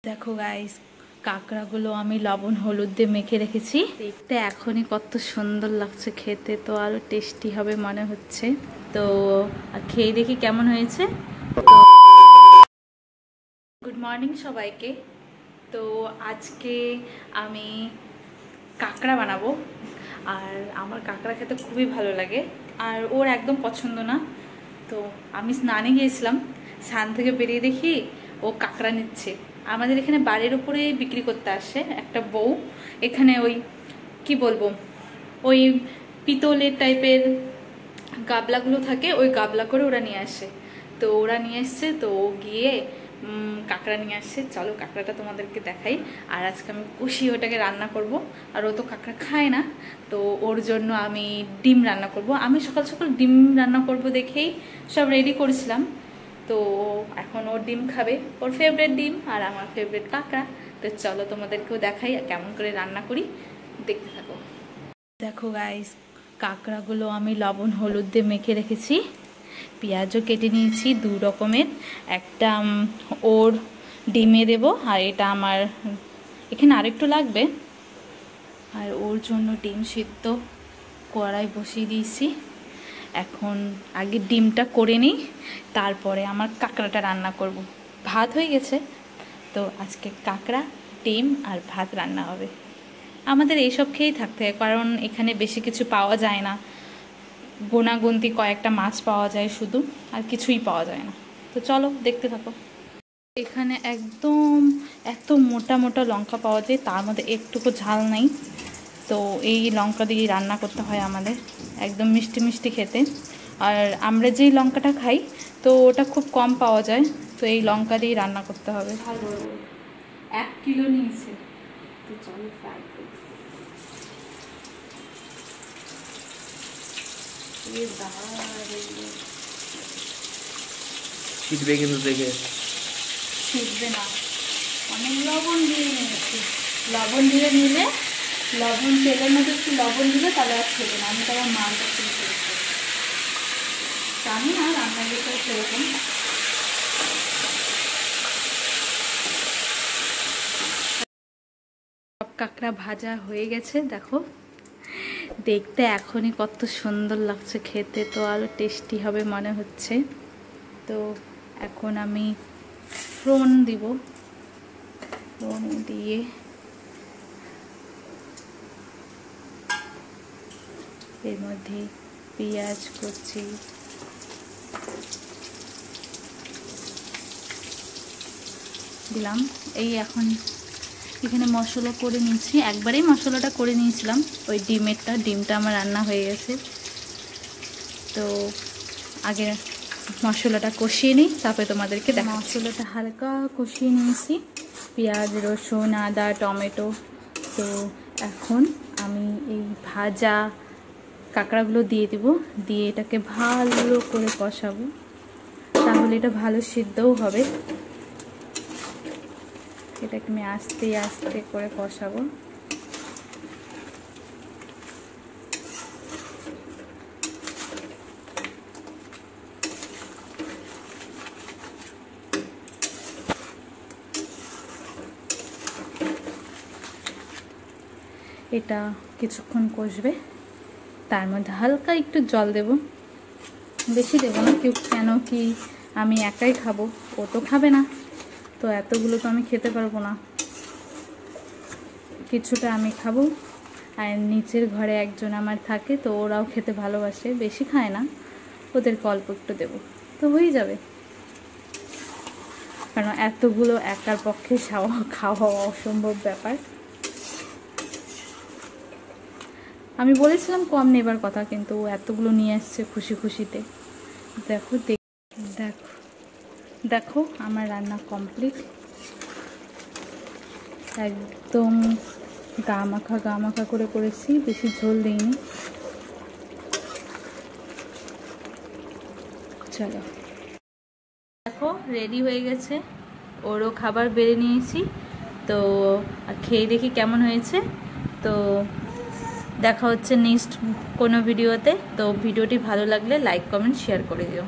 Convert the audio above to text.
দেখো গাইস, কাঁকড়াগুলো আমি লবণ হলুদ দিয়ে মেখে রেখেছি। দেখতে এখনই কত সুন্দর লাগছে, খেতে তো আরো টেস্টি হবে মনে হচ্ছে। তো খেয়ে দেখি কেমন হয়েছে। তো গুড মর্নিং সবাইকে। তো আজকে আমি কাঁকড়া বানাবো, আর আমার কাঁকড়া খেতে খুবই ভালো লাগে, আর ওর একদম পছন্দ না। তো আমি স্নানে গিয়েছিলাম, স্নান থেকে বেরিয়ে দেখি ও কাঁকড়া নিচ্ছে। আমাদের এখানে বাড়ির উপরে বিক্রি করতে আসে একটা বউ, এখানে ওই কি বলবো, ওই পিতলের টাইপের গাবলাগুলো থাকে, ওই গাবলা করে ওরা নিয়ে আসে। তো ওরা নিয়ে এসছে, তো গিয়ে কাঁকড়া নিয়ে আসছে। চলো কাঁকড়াটা তোমাদেরকে দেখাই। আর আজকে আমি কষিয়ে ওটাকে রান্না করব, আর ও তো কাঁকড়া খায় না, তো ওর জন্য আমি ডিম রান্না করব। আমি সকাল সকাল ডিম রান্না করব দেখেই সব রেডি করেছিলাম। তো এখন ওর ডিম খাবে, ওর ফেভারিট ডিম, আর আমার ফেভারিট কাঁকড়া। তো চলো তোমাদেরকেও দেখাই কেমন করে রান্না করি, দেখতে থাকো। দেখো গাইস, কাঁকড়াগুলো আমি লবণ হলুদ দিয়ে মেখে রেখেছি, পেঁয়াজও কেটে নিয়েছি দু রকমের। একটা ওর ডিমে দেব, আর এটা আমার এখানে আরেকটু লাগবে। আর ওর জন্য ডিম সিদ্ধ কড়াই বসিয়ে দিয়েছি। এখন আগে ডিমটা করে নিই, তারপরে আমার কাঁকড়াটা রান্না করব। ভাত হয়ে গেছে, তো আজকে কাঁকড়া, ডিম আর ভাত রান্না হবে। আমাদের এইসব খেয়েই থাকতে হয়, কারণ এখানে বেশি কিছু পাওয়া যায় না। গোনাগুনতি কয়েকটা মাছ পাওয়া যায় শুধু, আর কিছুই পাওয়া যায় না। তো চলো দেখতে থাকো। এখানে একদম এত মোটা মোটা লঙ্কা পাওয়া যায়, তার মধ্যে একটুকু ঝাল নেই। তো এই লঙ্কা দিয়ে রান্না করতে হয় আমাদের, একদম মিষ্টি মিষ্টি খেতে। আর আমরা যেই লঙ্কাটা খাই, তো ওটা খুব কম পাওয়া যায়, তো এই লঙ্কা দিয়ে রান্না করতে হবে। ভালো 1 কিলো নিয়েছে, তো চলো ফ্রাই করি। ছিটবে কিন্তু দেখে। ছিটবে না, অনেক লবণ দিয়ে নিয়েছি। লবণ দিয়ে নিলে, লবণ তেলের মধ্যে একটু লবণ দিলে তাহলে আর ছেড়ে না। আমি তো আমার মালটা শুরু করেছি, জানি না রান্নার ভিতরে সেরকম। সব কাঁকড়া ভাজা হয়ে গেছে, দেখো দেখতে এখনই কত সুন্দর লাগছে, খেতে তো আরো টেস্টি হবে মনে হচ্ছে। তো এখন আমি ফোড়ন দিব, ফোড়ন দিয়ে এর মধ্যে পেঁয়াজ কুচি, দিলাম। এই এখন এখানে মশলা করে নিয়েছি, একবারেই মশলাটা করে নিয়েছিলাম। ওই ডিমটা আমার রান্না হয়ে গেছে। তো আগে মশলাটা কষিয়ে নিই, তারপরে তোমাদেরকে দেখা। মশলাটা হালকা কষিয়ে নিয়েছি, পেঁয়াজ রসুন আদা টমেটো। তো এখন আমি এই ভাজা কাঁকড়াগুলো দিয়ে দিব, দিয়ে এটাকে ভালো করে কষাবো, তাহলে এটা ভালো সিদ্ধও হবে। এটাকে আমি আস্তে আস্তে করে কষাবো। এটা কিছুক্ষণ কষবে, তার মধ্যে হালকা একটু জল দেব, বেশি দেবো না। কেন কি আমি একাই খাবো, ও তো খাবে না, তো এতগুলো তো আমি খেতে পারবো না। কিছুটা আমি খাবো, আর নিচের ঘরে একজন আমার থাকে, তো ওরাও খেতে ভালোবাসে, বেশি খায় না, ওদেরকে অল্প একটু দেবো, তো হয়ে যাবে। কারণ এতগুলো একার পক্ষে খাওয়া অসম্ভব ব্যাপার। আমি বলেছিলাম কম নেবার কথা, কিন্তু এতগুলো নিয়ে আসছে খুশি খুশিতে। দেখো দেখো দেখো আমার রান্না কমপ্লিট, একদম গা মাখা করে করেছি, বেশি ঝোল দিইনি। চলো দেখো রেডি হয়ে গেছে, ওরও খাবার বেড়ে নিয়েছি। তো খেয়ে দেখি কেমন হয়েছে। তো দেখা হচ্ছে নেক্সট কোনো ভিডিওতে। তো ভিডিওটি ভালো লাগলে লাইক কমেন্ট শেয়ার করে দিও।